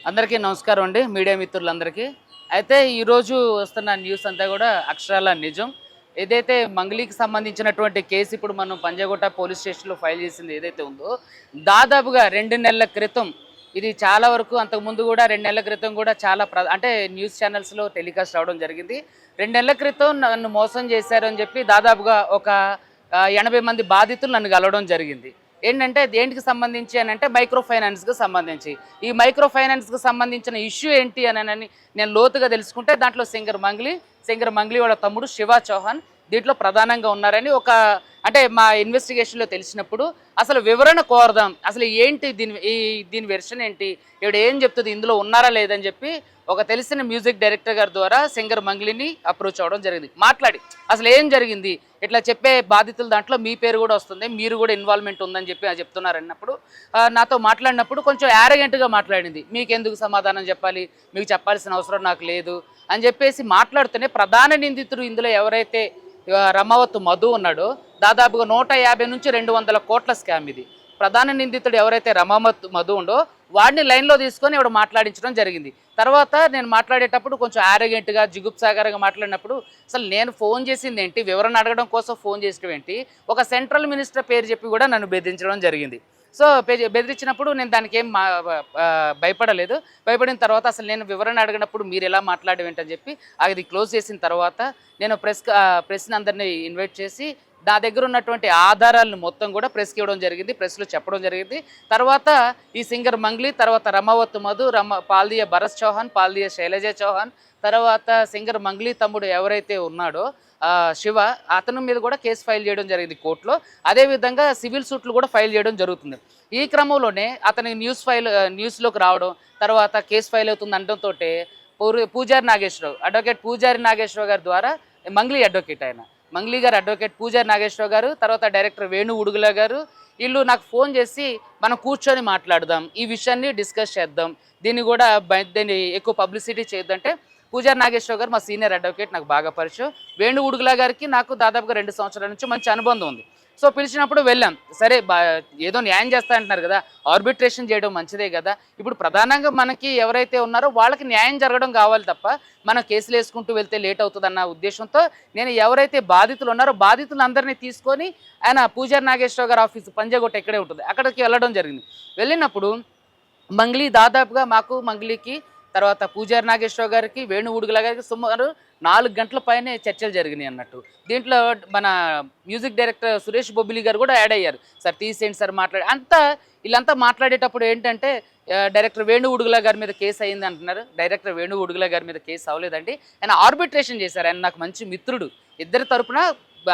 అందరికీ నమస్కారం అండి, మీడియా మిత్రులందరికీ. అయితే ఈరోజు వస్తున్న న్యూస్ అంతా కూడా అక్షరాల నిజం. ఏదైతే మంగ్లీకి సంబంధించినటువంటి కేసు ఇప్పుడు మనం పంజాగుట్ట పోలీస్ స్టేషన్లో ఫైల్ చేసింది ఏదైతే ఉందో, దాదాపుగా 2 నెలల క్రితం ఇది చాలా వరకు అంతకుముందు కూడా 2 నెలల క్రితం కూడా చాలా అంటే న్యూస్ ఛానల్స్లో టెలికాస్ట్ అవ్వడం జరిగింది. 2 నెలల క్రితం నన్ను మోసం చేశారు అని చెప్పి దాదాపుగా ఒక 80 మంది బాధితులు నన్ను కలవడం జరిగింది. ఏంటంటే దేనికి సంబంధించి అని అంటే మైక్రో ఫైనాన్స్కి సంబంధించి. ఈ మైక్రో ఫైనాన్స్కి సంబంధించిన ఇష్యూ ఏంటి అని నేను లోతుగా తెలుసుకుంటే దాంట్లో సింగర్ మంగ్లీ వాళ్ళ తమ్ముడు శివ చౌహాన్ దీంట్లో ప్రధానంగా ఉన్నారని ఒక అంటే మా ఇన్వెస్టిగేషన్లో తెలిసినప్పుడు అసలు వివరణ కోరదాం, అసలు ఏంటి దీని వెర్షన్ ఏంటి, ఇక్కడ ఏం చెప్తుంది, ఇందులో ఉన్నారా లేదని చెప్పి ఒక తెలిసిన మ్యూజిక్ డైరెక్టర్ గారి ద్వారా సింగర్ మంగ్లీని అప్రోచ్ అవ్వడం జరిగింది. మాట్లాడి అసలు ఏం జరిగింది, ఇట్లా చెప్పే బాధితుల దాంట్లో మీ పేరు కూడా వస్తుంది, మీరు కూడా ఇన్వాల్వ్మెంట్ ఉందని చెప్పి చెప్తున్నారు అన్నప్పుడు నాతో మాట్లాడినప్పుడు కొంచెం యారగెంట్గా మాట్లాడింది. మీకెందుకు సమాధానం చెప్పాలి, మీకు చెప్పాల్సిన అవసరం నాకు లేదు అని చెప్పేసి మాట్లాడుతూనే ప్రధాన నిందితుడు ఇందులో ఎవరైతే రమావత్ మధు ఉన్నాడో దాదాపుగా 150 నుంచి 200 కోట్ల స్కామ్ ఇది. ప్రధాన నిందితుడు ఎవరైతే రమావత్ మధు ఉండో వాడిని లైన్లో తీసుకొని ఇవిడ మాట్లాడించడం జరిగింది. తర్వాత నేను మాట్లాడేటప్పుడు కొంచెం ఆరోగెంట్గా జిగుప్సాగరంగా మాట్లాడినప్పుడు అసలు నేను ఫోన్ చేసింది ఏంటి, వివరణ అడగడం కోసం ఫోన్ చేసడం ఏంటి, ఒక సెంట్రల్ మినిస్టర్ పేరు చెప్పి కూడా నన్ను బెదిరించడం జరిగింది. సో బెదిరించినప్పుడు నేను దానికి ఏం భయపడలేదు. భయపడిన తర్వాత అసలు నేను వివరణ అడిగినప్పుడు మీరు ఎలా మాట్లాడేంటని చెప్పి అది క్లోజ్ చేసిన తర్వాత నేను ప్రెస్ని అందరినీ ఇన్వైట్ చేసి నా దగ్గర ఉన్నటువంటి ఆధారాలను మొత్తం కూడా ప్రెస్కి ఇవ్వడం జరిగింది, ప్రెస్లో చెప్పడం జరిగింది. తర్వాత ఈ సింగర్ మంగ్లీ, తర్వాత రమావత్ మధు, పాల్దియ భరత్ చౌహాన్, పాల్దియ శైలజ చౌహాన్, తర్వాత సింగర్ మంగ్లీ తమ్ముడు ఎవరైతే ఉన్నాడో శివ, అతని మీద కూడా కేసు ఫైల్ చేయడం జరిగింది కోర్టులో. అదేవిధంగా సివిల్ సూట్లు కూడా ఫైల్ చేయడం జరుగుతుంది. ఈ క్రమంలోనే అతని న్యూస్లోకి రావడం, తర్వాత కేసు ఫైల్ అవుతుంది అనడంతో పూజారి నాగేశ్వరరావు, అడ్వకేట్ పూజారి నాగేశ్వరరావు గారి ద్వారా మంగ్లీ అడ్వకేట్, మంగ్లీ గారు అడ్వకేట్ పూజారి నాగేశ్వరరావు గారు, తర్వాత డైరెక్టర్ వేణు ఉడుగుల గారు, వీళ్ళు నాకు ఫోన్ చేసి మనం కూర్చొని మాట్లాడదాం, ఈ విషయాన్ని డిస్కస్ చేద్దాం, దీన్ని కూడా ఎక్కువ పబ్లిసిటీ చేయొద్దంటే పూజారి నాగేశ్వరరావు గారు మా సీనియర్ అడ్వకేట్, నాకు బాగా పరిచయం. వేణు ఉడుగుల గారికి నాకు దాదాపుగా 2 సంవత్సరాల నుంచి మంచి అనుబంధం ఉంది. సో పిలిచినప్పుడు వెళ్ళాం. సరే ఏదో న్యాయం చేస్తా అంటున్నారు కదా, ఆర్బిట్రేషన్ చేయడం మంచిదే కదా. ఇప్పుడు ప్రధానంగా మనకి ఎవరైతే ఉన్నారో వాళ్ళకి న్యాయం జరగడం కావాలి తప్ప మనం కేసులు వేసుకుంటూ వెళ్తే లేట్ అవుతుందన్న ఉద్దేశంతో నేను ఎవరైతే బాధితులు ఉన్నారో బాధితులందరినీ తీసుకొని ఆయన పూజారి నాగేశ్వరరావు గారి ఆఫీసు పంజాగుట్ట ఇక్కడే ఉంటుంది, అక్కడికి వెళ్ళడం జరిగింది. వెళ్ళినప్పుడు మంగ్లీ దాదాపుగా మంగ్లీకి తర్వాత పూజారి నాగేశ్వరరావు గారికి, వేణు ఉడుగుల గారికి సుమారు 4 గంటల పైనే చర్చలు జరిగినాయి అన్నట్టు. దీంట్లో మన మ్యూజిక్ డైరెక్టర్ సురేష్ బొబ్బిలి గారు కూడా యాడ్ అయ్యారు. సార్ తీసేయండి సార్ వీళ్ళంతా మాట్లాడేటప్పుడు ఏంటంటే డైరెక్టర్ వేణు ఉడుగుల గారి మీద కేసు అయింది అంటున్నారు. డైరెక్టర్ వేణు ఉడుగుల గారి మీద కేసు అవ్వలేదండి, ఆయన ఆర్బిట్రేషన్ చేశారు. ఆయన నాకు మంచి మిత్రుడు, ఇద్దరి తరపున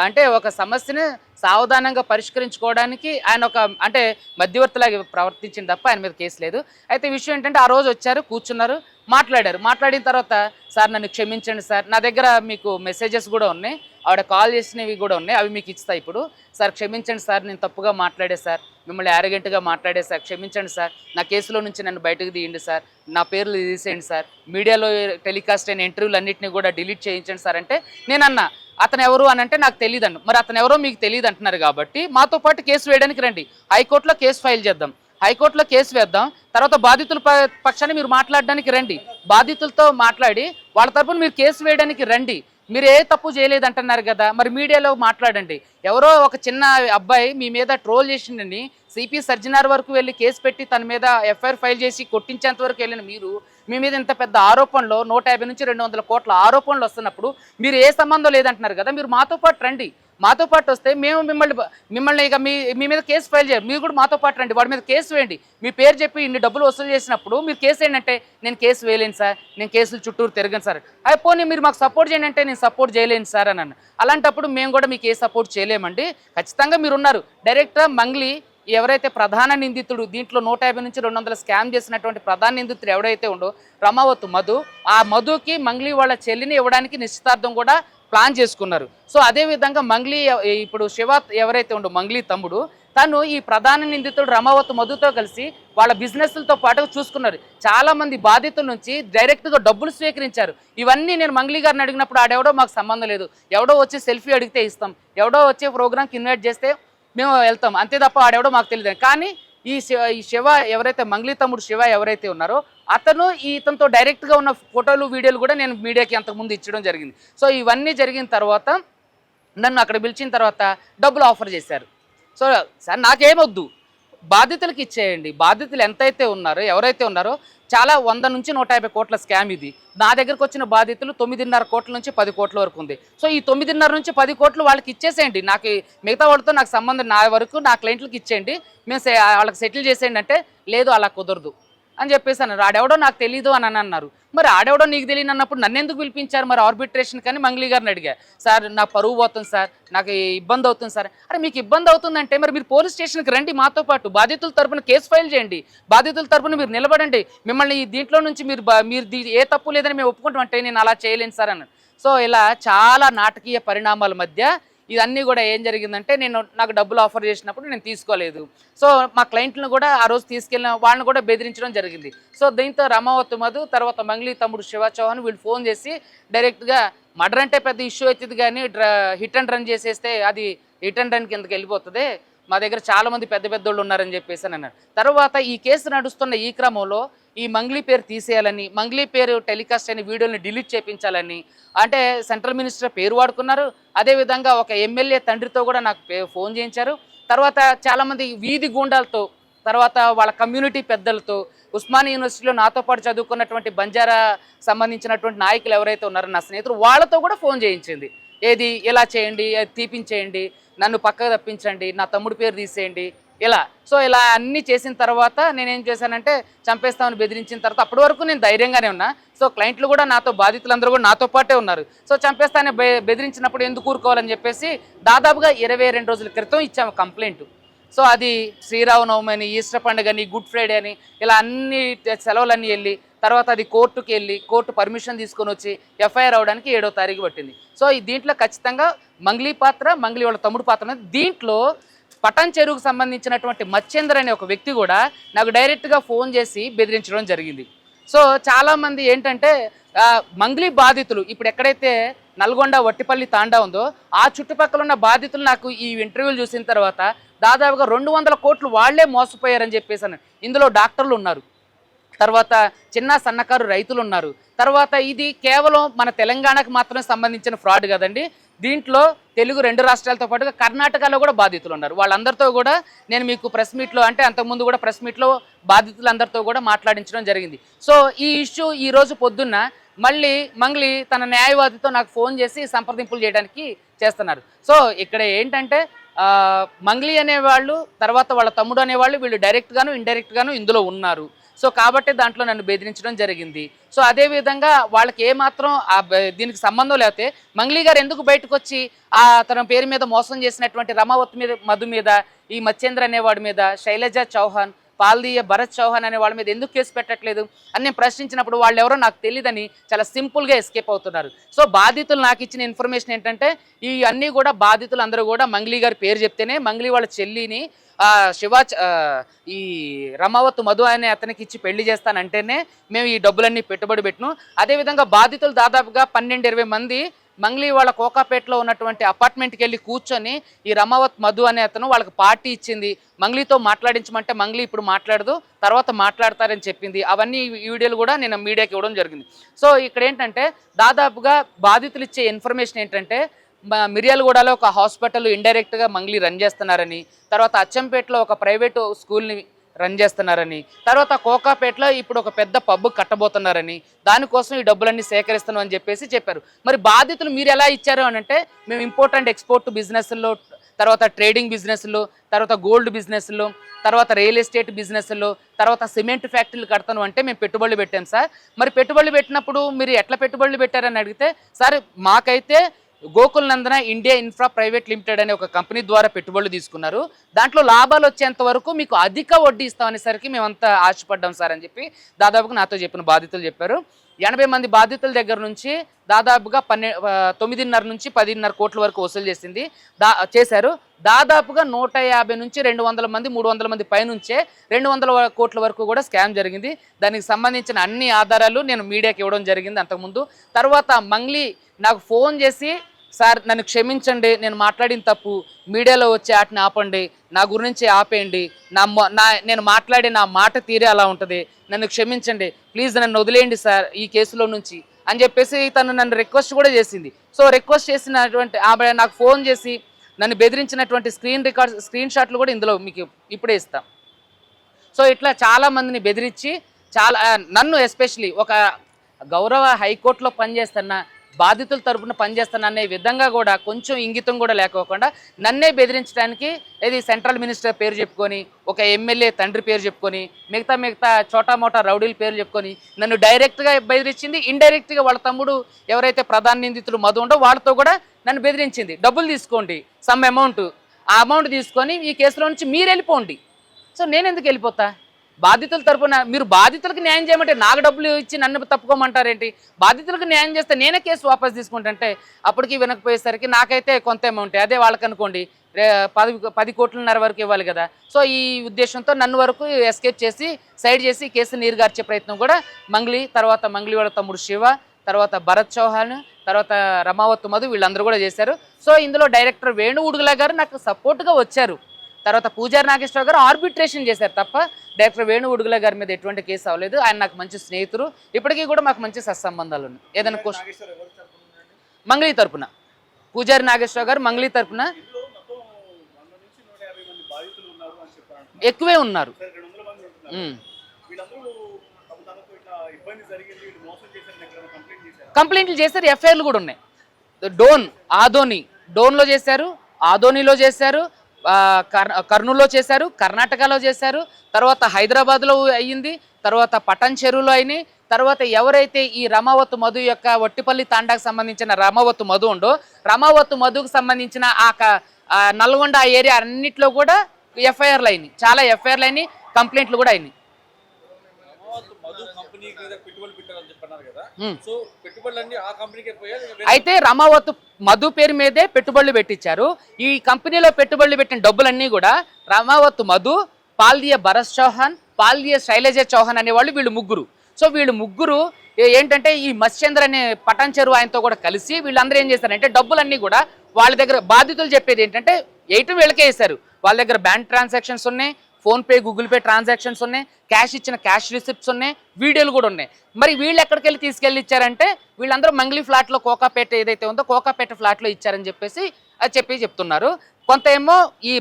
అంటే ఒక సమస్యను సావధానంగా పరిష్కరించుకోవడానికి ఆయన ఒక అంటే మధ్యవర్తిలాగా ప్రవర్తించింది తప్ప ఆయన మీద కేసు లేదు. అయితే విషయం ఏంటంటే ఆ రోజు వచ్చారు, కూర్చున్నారు, మాట్లాడిన తర్వాత సార్ నన్ను క్షమించండి సార్, నా దగ్గర మీకు మెసేజెస్ కూడా ఉన్నాయి, ఆవిడ కాల్ చేసినవి కూడా ఉన్నాయి, అవి మీకు ఇస్తా ఇప్పుడు. సార్ క్షమించండి సార్, నేను తప్పుగా మాట్లాడే సార్, మిమ్మల్ని యారగెంట్గా మాట్లాడే సార్, క్షమించండి సార్, నా కేసులో నుంచి నన్ను బయటకు తీయండి సార్, నా పేర్లు తీసేయండి సార్, మీడియాలో టెలికాస్ట్ అయిన ఇంటర్వ్యూలు అన్నింటినీ కూడా డిలీట్ చేయించండి సార్ అంటే నేనన్నా అతను ఎవరు అని అంటే నాకు తెలియదండి. మరి అతను ఎవరో మీకు తెలియదు అంటున్నారు కాబట్టి మాతో పాటు కేసు వేయడానికి రండి, హైకోర్టులో కేసు ఫైల్ చేద్దాం, హైకోర్టులో కేసు వేద్దాం, తర్వాత బాధితుల పక్షాన్ని మీరు మాట్లాడడానికి రండి, బాధితులతో మాట్లాడి వాళ్ళ తరపున మీరు కేసు వేయడానికి రండి, మీరు ఏ తప్పు చేయలేదు అంటున్నారు కదా, మరి మీడియాలో మాట్లాడండి. ఎవరో ఒక చిన్న అబ్బాయి మీ మీద ట్రోల్ చేసిండని సిపి సర్జనార్ వరకు వెళ్ళి కేసు పెట్టి తన మీద ఎఫ్ఐఆర్ ఫైల్ చేసి కొట్టించేంత వరకు వెళ్ళిన మీరు, మీ మీద ఇంత పెద్ద ఆరోపణలో 150 నుంచి 200 కోట్ల ఆరోపణలు వస్తున్నప్పుడు మీరు ఏ సంబంధం లేదంటున్నారు కదా, మీరు మాతో పాటు రండి, మాతో పాటు వస్తే మేము మిమ్మల్ని ఇక మీ మీద కేసు ఫైల్ చేయాలి, మీరు కూడా మాతో పాటు రండి, వాడి మీద కేసు వేయండి, మీ పేరు చెప్పి ఇన్ని డబ్బులు వసూలు చేసినప్పుడు మీరు కేసు ఏంటంటే నేను కేసు వేయలేను సార్, నేను కేసులు చుట్టూరు తిరగను సార్, అయిపోయి మీరు మాకు సపోర్ట్ చేయండి అంటే నేను సపోర్ట్ చేయలేను సార్ అని అన్న. అలాంటప్పుడు మేము కూడా మీకు ఏ సపోర్ట్ చేయలేమండి, ఖచ్చితంగా మీరు ఉన్నారు. డైరెక్టర్ మంగ్లీ ఎవరైతే ప్రధాన నిందితుడు దీంట్లో 150 నుంచి 200 స్కామ్ చేసినటువంటి ప్రధాన నిందితుడు ఎవరైతే ఉండో రమావత్ మధు, ఆ మధుకి మంగ్లీ వాళ్ళ చెల్లిని ఇవ్వడానికి నిశ్చితార్థం కూడా ప్లాన్ చేసుకున్నారు. సో అదేవిధంగా మంగ్లీ ఇప్పుడు శివ ఎవరైతే ఉండో మంగ్లీ తమ్ముడు, తను ఈ ప్రధాన నిందితుడు రమావత్ మధుతో కలిసి వాళ్ళ బిజినెస్లతో పాటు చూసుకున్నారు. చాలామంది బాధితుల నుంచి డైరెక్ట్గా డబ్బులు స్వీకరించారు. ఇవన్నీ నేను మంగ్లీ గారిని అడిగినప్పుడు ఆడెవడో మాకు సంబంధం లేదు, ఎవడో వచ్చి సెల్ఫీ అడిగితే ఇస్తాం, ఎవడో వచ్చే ప్రోగ్రామ్కి ఇన్వైట్ చేస్తే మేము వెళ్తాం, అంతే తప్ప ఆడెవడో మాకు తెలియదు. కానీ ఈ శివ ఎవరైతే మంగ్లీ తమ్ముడు శివ ఎవరైతే ఉన్నారో అతను ఇతనితో డైరెక్ట్గా ఉన్న ఫోటోలు వీడియోలు కూడా నేను మీడియాకి అంతకుముందు ఇచ్చడం జరిగింది. సో ఇవన్నీ జరిగిన తర్వాత నన్ను అక్కడ పిలిచిన తర్వాత డబ్బులు ఆఫర్ చేశారు. సో సార్ నాకేమొద్దు, బాధితులకు ఇచ్చేయండి. బాధితులు ఎంతైతే ఉన్నారో ఎవరైతే ఉన్నారో చాలా 100 నుంచి 150 కోట్ల స్కామ్ ఇది. నా దగ్గరకు వచ్చిన బాధితులు 9.5 కోట్ల నుంచి 10 కోట్ల వరకు ఉంది. సో ఈ 9.5 నుంచి 10 కోట్లు వాళ్ళకి ఇచ్చేసేయండి, నాకు మిగతా వాళ్ళతో నాకు సంబంధం, నా వరకు నా క్లయింట్లకు ఇచ్చేయండి, మేము వాళ్ళకి సెటిల్ చేసేయండి అంటే, లేదు అలా కుదరదు అని చెప్పేసి అన్నారు. ఆడెవడో నాకు తెలీదు అని అన్నారు. మరి ఆడెవడో నీకు తెలియని అన్నప్పుడు నన్ను ఎందుకు పిలిపించారు మరి ఆర్బిట్రేషన్ కానీ? మంగ్లీ గారిని అడిగా, సార్ నా పరువు పోతుంది సార్, నాకు ఇబ్బంది అవుతుంది సార్. అరే మీకు ఇబ్బంది అవుతుందంటే మరి మీరు పోలీస్ స్టేషన్కి రండి, మాతో పాటు బాధితుల తరపున కేసు ఫైల్ చేయండి, బాధితుల తరపున మీరు నిలబడండి, మిమ్మల్ని దీంట్లో నుంచి మీరు ఏ తప్పు లేదని మేము ఒప్పుకుంటామంటే నేను అలా చేయలేను సార్ అన్నాను. సో ఇలా చాలా నాటకీయ పరిణామాల మధ్య ఇవన్నీ కూడా ఏం జరిగిందంటే, నాకు డబ్బులు ఆఫర్ చేసినప్పుడు నేను తీసుకోలేదు. సో మా క్లయింట్లను కూడా ఆ రోజు తీసుకెళ్ళిన వాళ్ళని కూడా బెదిరించడం జరిగింది. సో దీంతో రమావత్ మధు తర్వాత మంగ్లీ తమ్ముడు శివ చౌహాన్ వీళ్ళు ఫోన్ చేసి డైరెక్ట్గా మర్డర్ అంటే పెద్ద ఇష్యూ అవుతుంది కానీ హిట్ అండ్ రన్ చేసేస్తే అది హిట్ అండ్ రన్ కిందకి వెళ్ళిపోతుంది, మా దగ్గర చాలామంది పెద్ద పెద్దోళ్ళు ఉన్నారని చెప్పేసి అన్నారు. తర్వాత ఈ కేసు నడుస్తున్న ఈ క్రమంలో ఈ మంగ్లీ పేరు తీసేయాలని, మంగ్లీ పేరు టెలికాస్ట్ అయిన వీడియోని డిలీట్ చేయించాలని, అంటే సెంట్రల్ మినిస్టర్ పేరు వాడుకున్నారు. అదేవిధంగా ఒక ఎమ్మెల్యే తండ్రితో కూడా నాకు ఫోన్ చేయించారు. తర్వాత చాలామంది వీధి గూండాలతో, తర్వాత వాళ్ళ కమ్యూనిటీ పెద్దలతో, ఉస్మానియా యూనివర్సిటీలో నాతో పాటు చదువుకున్నటువంటి బంజారా సంబంధించినటువంటి నాయకులు ఎవరైతే ఉన్నారో నా స్నేహితులు, వాళ్ళతో కూడా ఫోన్ చేయించింది. ఏది ఇలా చేయండి, అది తీపించేయండి, నన్ను పక్కకు తప్పించండి, నా తమ్ముడి పేరు తీసేయండి, ఇలా. సో ఇలా అన్నీ చేసిన తర్వాత నేనేం చేశానంటే, చంపేస్తామని బెదిరించిన తర్వాత అప్పటి వరకు నేను ధైర్యంగానే ఉన్నా. సో క్లయింట్లు కూడా నాతో, బాధితులందరూ కూడా నాతో పాటే ఉన్నారు. సో చంపేస్తానే బెదిరించినప్పుడు ఎందుకు ఊరుకోవాలని చెప్పేసి దాదాపుగా 22 రోజుల క్రితం ఇచ్చాము కంప్లైంట్. సో అది శ్రీరామనవమి అని, ఈస్టర్ పండుగ అని, గుడ్ ఫ్రైడే అని, ఇలా అన్ని సెలవులన్నీ వెళ్ళి తర్వాత అది కోర్టుకి వెళ్ళి కోర్టు పర్మిషన్ తీసుకొని వచ్చి ఎఫ్ఐఆర్ అవడానికి 7వ తారీఖు పట్టింది. సో దీంట్లో ఖచ్చితంగా మంగ్లీ పాత్ర, మంగ్లీ వాళ్ళ తమ్ముడు పాత్ర అనేది. దీంట్లో పటాన్ చెరువుకు సంబంధించినటువంటి మచ్చేందర్ అనే ఒక వ్యక్తి కూడా నాకు డైరెక్ట్గా ఫోన్ చేసి బెదిరించడం జరిగింది. సో చాలామంది ఏంటంటే మంగ్లీ బాధితులు ఇప్పుడు ఎక్కడైతే నల్గొండ వట్టిపల్లి తాండా ఉందో ఆ చుట్టుపక్కల ఉన్న బాధితులు నాకు ఈ ఇంటర్వ్యూలు చూసిన తర్వాత దాదాపుగా 200 కోట్లు వాళ్లే మోసపోయారని చెప్పేసాను. ఇందులో డాక్టర్లు ఉన్నారు, తర్వాత చిన్న సన్నకారు రైతులు ఉన్నారు, తర్వాత ఇది కేవలం మన తెలంగాణకు మాత్రమే సంబంధించిన ఫ్రాడ్ కదండి. దీంట్లో తెలుగు 2 రాష్ట్రాలతో పాటుగా కర్ణాటకలో కూడా బాధితులు ఉన్నారు. వాళ్ళందరితో కూడా నేను మీకు ప్రెస్ మీట్లో, అంటే అంతకుముందు కూడా ప్రెస్ మీట్లో బాధితులందరితో కూడా మాట్లాడించడం జరిగింది. సో ఈ ఇష్యూ ఈరోజు పొద్దున్న మళ్ళీ మంగ్లీ తన న్యాయవాదితో నాకు ఫోన్ చేసి సంప్రదింపులు చేయడానికి చేస్తున్నారు. సో ఇక్కడ ఏంటంటే మంగ్లీ అనేవాళ్ళు, తర్వాత వాళ్ళ తమ్ముడు అనేవాళ్ళు, వీళ్ళు డైరెక్ట్గాను ఇండైరెక్ట్గాను ఇందులో ఉన్నారు. సో కాబట్టి దాంట్లో నన్ను బెదిరించడం జరిగింది. సో అదేవిధంగా వాళ్ళకి ఏమాత్రం దీనికి సంబంధం లేకపోతే మంగ్లీ గారు ఎందుకు బయటకు వచ్చి తన పేరు మీద మోసం చేసినటువంటి రమావత్ మీద, మధు మీద, ఈ మచ్చేంద్ర అనేవాడి మీద, శైలజ చౌహాన్, పాల్దీయ భరత్ చౌహాన్ అనే వాళ్ళ మీద ఎందుకు కేసు పెట్టట్లేదు అని నేను ప్రశ్నించినప్పుడు వాళ్ళు ఎవరో నాకు తెలియదని చాలా సింపుల్గా ఎస్కేప్ అవుతున్నారు. సో బాధితులు నాకు ఇచ్చిన ఇన్ఫర్మేషన్ ఏంటంటే, ఈ అన్నీ కూడా బాధితులు అందరూ కూడా మంగ్లీ గారి పేరు చెప్తేనే మంగ్లీ వాళ్ళ చెల్లిని ఈ రమావత్ మధు అనే అతనికి ఇచ్చి పెళ్లి చేస్తానంటేనే మేము ఈ డబ్బులన్నీ పెట్టుబడి పెట్టినాం. అదేవిధంగా బాధితులు దాదాపుగా 12-20 మంది మంగ్లీ వాళ్ళ కోకాపేటలో ఉన్నటువంటి అపార్ట్మెంట్కి వెళ్ళి కూర్చొని ఈ రమావత్ మధు అనే అతను వాళ్ళకి పార్టీ ఇచ్చింది, మంగ్లీతో మాట్లాడించమంటే మంగ్లీ ఇప్పుడు మాట్లాడదు, తర్వాత మాట్లాడతారని చెప్పింది. అవన్నీ వీడియోలు కూడా నేను మీడియాకి ఇవ్వడం జరిగింది. సో ఇక్కడ ఏంటంటే దాదాపుగా బాధితులు ఇచ్చే ఇన్ఫర్మేషన్ ఏంటంటే, మిర్యాలగూడలో ఒక హాస్పిటల్ ఇండైరెక్ట్గా మంగ్లీ రన్ చేస్తున్నారని, తర్వాత అచ్చంపేటలో ఒక ప్రైవేటు స్కూల్ని రన్ చేస్తున్నారని, తర్వాత కోకాపేటలో ఇప్పుడు ఒక పెద్ద పబ్బు కట్టబోతున్నారని, దానికోసం ఈ డబ్బులన్నీ సేకరిస్తున్నాం అని చెప్పేసి చెప్పారు. మరి బాధితులు మీరు ఎలా ఇచ్చారు అని అంటే, మేము ఇంపోర్ట్ అండ్ ఎక్స్పోర్ట్ బిజినెస్లో, తర్వాత ట్రేడింగ్ బిజినెస్లో, తర్వాత గోల్డ్ బిజినెస్లో, తర్వాత రియల్ ఎస్టేట్ బిజినెస్లో, తర్వాత సిమెంట్ ఫ్యాక్టరీలు కడతాను అంటే మేము పెట్టుబడులు పెట్టాం సార్. మరి పెట్టుబడులు పెట్టినప్పుడు మీరు ఎట్లా పెట్టుబడులు పెట్టారని అడిగితే, సార్ మాకైతే గోకుల్ నందన ఇండియా ఇన్ఫ్రా ప్రైవేట్ లిమిటెడ్ అనే ఒక కంపెనీ ద్వారా పెట్టుబడులు తీసుకున్నారు, దాంట్లో లాభాలు వచ్చేంత వరకు మీకు అధిక వడ్డీ ఇస్తామనేసరికి మేమంతా ఆశపడ్డాం సార్ అని చెప్పి దాదాపుగా నాతో చెప్పిన బాధితులు చెప్పారు. 80 మంది బాధితుల దగ్గర నుంచి దాదాపుగా 9.5 నుంచి 10.5 కోట్ల వరకు వసూలు చేశారు. దాదాపుగా 150 నుంచి 200 మంది, 300 మంది పైనుంచే 200 కోట్ల వరకు కూడా స్కామ్ జరిగింది. దానికి సంబంధించిన అన్ని ఆధారాలు నేను మీడియాకి ఇవ్వడం జరిగింది అంతకుముందు. తర్వాత మంగ్లీ నాకు ఫోన్ చేసి సార్ నన్ను క్షమించండి, నేను మాట్లాడిన తప్పు, మీడియాలో వచ్చి వాటిని ఆపండి, నా గురించి ఆపేయండి, నేను మాట్లాడే నా మాట తీరే అలా ఉంటుంది, నన్ను క్షమించండి, ప్లీజ్ నన్ను వదిలేయండి సార్ ఈ కేసులో నుంచి అని చెప్పేసి తను నన్ను రిక్వెస్ట్ కూడా చేసింది. సో రిక్వెస్ట్ చేసినటువంటి ఆమె నాకు ఫోన్ చేసి నన్ను బెదిరించినటువంటి స్క్రీన్ షాట్లు కూడా ఇందులో మీకు ఇప్పుడే ఇస్తాం. సో ఇట్లా చాలామందిని బెదిరించి నన్ను ఎస్పెషలీ ఒక గౌరవ హైకోర్టులో పనిచేస్తున్న బాధితుల తరపున పనిచేస్తాను అనే విధంగా కూడా కొంచెం ఇంగితం కూడా లేకోకుండా నన్నే బెదిరించడానికి ఇది సెంట్రల్ మినిస్టర్ పేరు చెప్పుకొని, ఒక ఎమ్మెల్యే తండ్రి పేరు చెప్పుకొని, మిగతా చోటా మోటా రౌడీల పేరు చెప్పుకొని నన్ను డైరెక్ట్గా బెదిరించింది. ఇండైరెక్ట్గా వాళ్ళ తమ్ముడు ఎవరైతే ప్రధాన నిందితులు మధు ఉండో వాళ్ళతో కూడా నన్ను బెదిరించింది. డబ్బులు తీసుకోండి, సమ్ అమౌంట్, ఆ అమౌంట్ తీసుకొని ఈ కేసులో నుంచి మీరు వెళ్ళిపోండి. సో నేను ఎందుకు వెళ్ళిపోతా? బాధితుల తరపున మీరు బాధితులకు న్యాయం చేయమంటే నాకు డబ్బులు ఇచ్చి నన్ను తప్పుకోమంటారేంటి? బాధితులకు న్యాయం చేస్తే నేనే కేసు వాపస్ తీసుకుంటుంటే అప్పటికి వినకపోయేసరికి నాకైతే కొంత అమౌంట్, అదే వాళ్ళకి అనుకోండి 10 కోట్లన్నర వరకు ఇవ్వాలి కదా. సో ఈ ఉద్దేశంతో నన్ను వరకు ఎస్కేప్ చేసి సైడ్ చేసి కేసు నీరుగార్చే ప్రయత్నం కూడా తర్వాత మంగ్లీ వాళ్ళ తమ్ముడు శివ, తర్వాత భరత్ చౌహాన్, తర్వాత రమావత్ మధు వీళ్ళందరూ కూడా చేశారు. సో ఇందులో డైరెక్టర్ వేణు ఉడుగుల గారు నాకు సపోర్ట్గా వచ్చారు. తర్వాత పూజారి నాగేశ్వరరావు గారు ఆర్బిట్రేషన్ చేశారు తప్ప డైరెక్టర్ వేణు ఉడుగుల గారి మీద ఎటువంటి కేసు అవ్వలేదు. ఆయన నాకు మంచి స్నేహితులు, ఇప్పటికీ కూడా మాకు మంచి సత్సంబంధాలు ఉన్నాయి. ఏదైనా మంగ్లీ తరపున పూజారి నాగేశ్వరరావు గారు మంగ్లీ తరపున ఎక్కువే ఉన్నారు. కంప్లైంట్లు చేశారు, ఎఫ్ఐఆర్లు కూడా ఉన్నాయి. డోన్లో చేశారు, ఆదోనిలో చేశారు, కర్నూలులో చేశారు, కర్ణాటకలో చేశారు, తర్వాత హైదరాబాద్లో అయ్యింది, తర్వాత పటన్ చెరువులో అయినాయి. తర్వాత ఎవరైతే ఈ రమావత్ మధు యొక్క వట్టిపల్లి తాండాకు సంబంధించిన రమావత్ మధు ఉండో రమావత్ మధుకు సంబంధించిన నల్గొండ ఆ ఏరియా అన్నిట్లో కూడా ఎఫ్ఐఆర్లు అయినాయి, చాలా ఎఫ్ఐఆర్లు అయినాయి, కంప్లైంట్లు కూడా అయినాయి. అయితే రమావత్ మధు పేరు మీదే పెట్టుబడులు పెట్టించారు. ఈ కంపెనీలో పెట్టుబడులు పెట్టిన డబ్బులన్నీ కూడా రమావత్ మధు, పాల్దియ భరత్ చౌహాన్, పాల్దియ శైలజ చౌహాన్ అనేవాళ్ళు వీళ్ళు ముగ్గురు. సో వీళ్ళు ముగ్గురు ఏంటంటే ఈ మత్స్యేంద్ర అనే పటన్ చెరువు ఆయనతో కూడా కలిసి వీళ్ళందరూ ఏం చేశారంటే డబ్బులన్నీ కూడా వాళ్ళ దగ్గర బాధితులు చెప్పేది ఏంటంటే వీళ్ళకే వేశారు. వాళ్ళ దగ్గర బ్యాంక్ ట్రాన్సాక్షన్స్ ఉన్నాయి, ఫోన్పే, గూగుల్ పే ట్రాన్సాక్షన్స్ ఉన్నాయి, క్యాష్ ఇచ్చిన క్యాష్ రిసిప్ట్స్ ఉన్నాయి, వీడియోలు కూడా ఉన్నాయి. మరి వీళ్ళు ఎక్కడికి వెళ్ళి తీసుకెళ్ళి ఇచ్చారంటే వీళ్ళందరూ మంగ్లీ ఫ్లాట్లో కోకాపేట ఏదైతే ఉందో కోకాపేట ఫ్లాట్లో ఇచ్చారని చెప్పేసి చెప్తున్నారు. కొంత ఏమో ఈ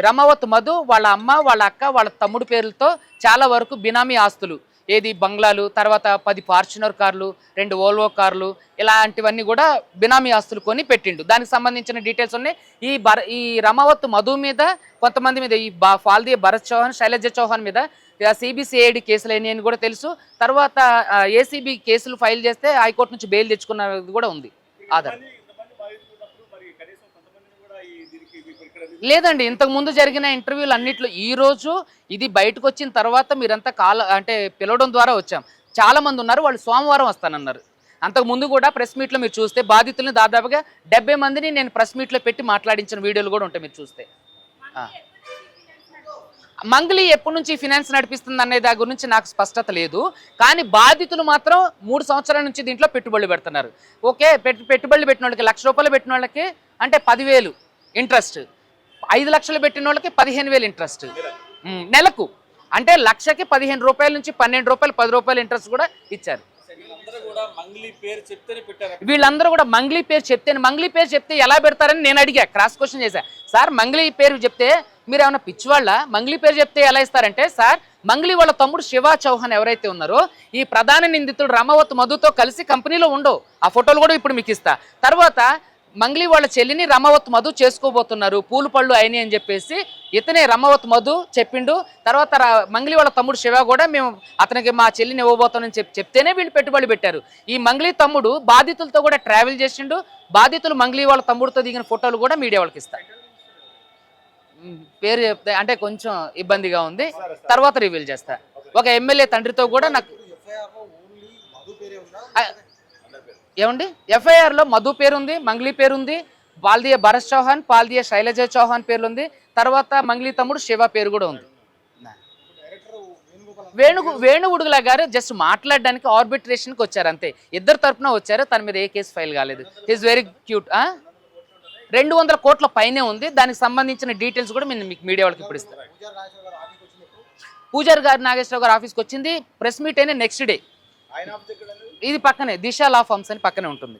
రమావత్ మధు వాళ్ళ అమ్మ, వాళ్ళ అక్క, వాళ్ళ తమ్ముడు పేర్లతో చాలా వరకు బినామీ ఆస్తులు, ఏది బంగ్లాలు, తర్వాత 10 ఫార్చునర్ కార్లు, 2 ఓల్వో కార్లు, ఇలాంటివన్నీ కూడా బినామీ ఆస్తులు కొని పెట్టిండు. దానికి సంబంధించిన డీటెయిల్స్ ఉన్నాయి. ఈ రమావత్ మధు మీద, కొంతమంది మీద, ఈ పాల్దియ భరత్ చౌహాన్, శైలజ చౌహాన్ మీద సిబిసిఐడి కేసులు అయినాయని కూడా తెలుసు. తర్వాత ఏసీబీ కేసులు ఫైల్ చేస్తే హైకోర్టు నుంచి బెయిల్ తెచ్చుకున్నది కూడా ఉంది ఆధార్. లేదండి, ఇంతకు ముందు జరిగిన ఇంటర్వ్యూలు అన్నిట్లో ఈరోజు ఇది బయటకు వచ్చిన తర్వాత మీరంతా పిలవడం ద్వారా వచ్చాం. చాలా మంది ఉన్నారు, వాళ్ళు సోమవారం వస్తానన్నారు. అంతకు ముందు కూడా ప్రెస్ మీట్లో మీరు చూస్తే బాధితులను దాదాపుగా 70 మందిని నేను ప్రెస్ మీట్లో పెట్టి మాట్లాడించిన వీడియోలు కూడా ఉంటాయి మీరు చూస్తే. మంగ్లీ ఎప్పటి నుంచి ఫినాన్స్ నడిపిస్తుంది అనే దాని గురించి నాకు స్పష్టత లేదు. కానీ బాధితులు మాత్రం 3 సంవత్సరాల నుంచి దీంట్లో పెట్టుబడులు పెడుతున్నారు. ఓకే, పెట్టుబడులు పెట్టిన వాళ్ళకి ₹1,00,000 పెట్టిన వాళ్ళకి అంటే 10,000 ఇంట్రెస్ట్, 5 లక్షలు పెట్టిన వాళ్ళకి 15,000 ఇంట్రెస్ట్ నెలకు. అంటే లక్షకి ₹15 నుంచి ₹12, ₹10 ఇంట్రెస్ట్ కూడా ఇచ్చారు. వీళ్ళందరూ కూడా మంగ్లీ పేరు చెప్తే ఎలా పెడతారని నేను అడిగా, క్రాస్ క్వశ్చన్ చేశా. సార్ మంగ్లీ పేరు చెప్తే మీరు ఏమన్నా పిచ్చివాళ్ళ? మంగ్లీ పేరు చెప్తే ఎలా ఇస్తారంటే, సార్ మంగ్లీ వాళ్ళ తమ్ముడు శివ చౌహాన్ ఎవరైతే ఉన్నారో ఈ ప్రధాన నిందితుడు రమావత్ మధుతో కలిసి కంపెనీలో ఉండవు, ఆ ఫోటోలు కూడా ఇప్పుడు మీకు ఇస్తా. తర్వాత మంగ్లీ వాళ్ళ చెల్లిని రమావత్ మధు చేసుకోబోతున్నారు, పూలు పళ్ళు అయినాయి అని చెప్పేసి ఇతనే రమావత్ మధు చెప్పిండు. తర్వాత మంగ్లీ వాళ్ళ తమ్ముడు శివ కూడా మేము అతనికి మా చెల్లిని ఇవ్వబోతానని చెప్తేనే వీళ్ళు పెట్టుబడి పెట్టారు. ఈ మంగ్లీ తమ్ముడు బాధితులతో కూడా ట్రావెల్ చేసిండు. బాధితులు మంగ్లీ వాళ్ళ తమ్ముడితో దిగిన ఫోటోలు కూడా మీడియా వాళ్ళకి ఇస్తారు. పేరు చెప్తే అంటే కొంచెం ఇబ్బందిగా ఉంది, తర్వాత రివీల్ చేస్తా. ఒక ఎమ్మెల్యే తండ్రితో కూడా నాకు ఏమండి ఎఫ్ఐఆర్లో మధు పేరుంది, మంగ్లీ పేరుంది, పాల్దియ భరత్ చౌహాన్, పాల్దియ శైలజ చౌహాన్ పేర్లు ఉంది. తర్వాత మంగ్లీ తమ్ముడు శివ పేరు కూడా ఉంది. వేణుగుడుగుల గారు జస్ట్ మాట్లాడడానికి ఆర్బిట్రేషన్కి వచ్చారు అంతే. ఇద్దరు తరపున వచ్చారు, తన మీద ఏ కేసు ఫైల్ కాలేదు. Is very cute. 200 కోట్ల పైనే ఉంది. దానికి సంబంధించిన డీటెయిల్స్ కూడా మీకు మీడియా వాళ్ళకి ఇప్పుడు ఇస్తారు. పూజారి గారు నాగేశ్వరరావు గారు ఆఫీస్కి వచ్చింది ప్రెస్ మీట్ అయినా నెక్స్ట్ డే. ఇది పక్కనే దిశా లా ఫార్మ్స్ అని పక్కనే ఉంటుంది.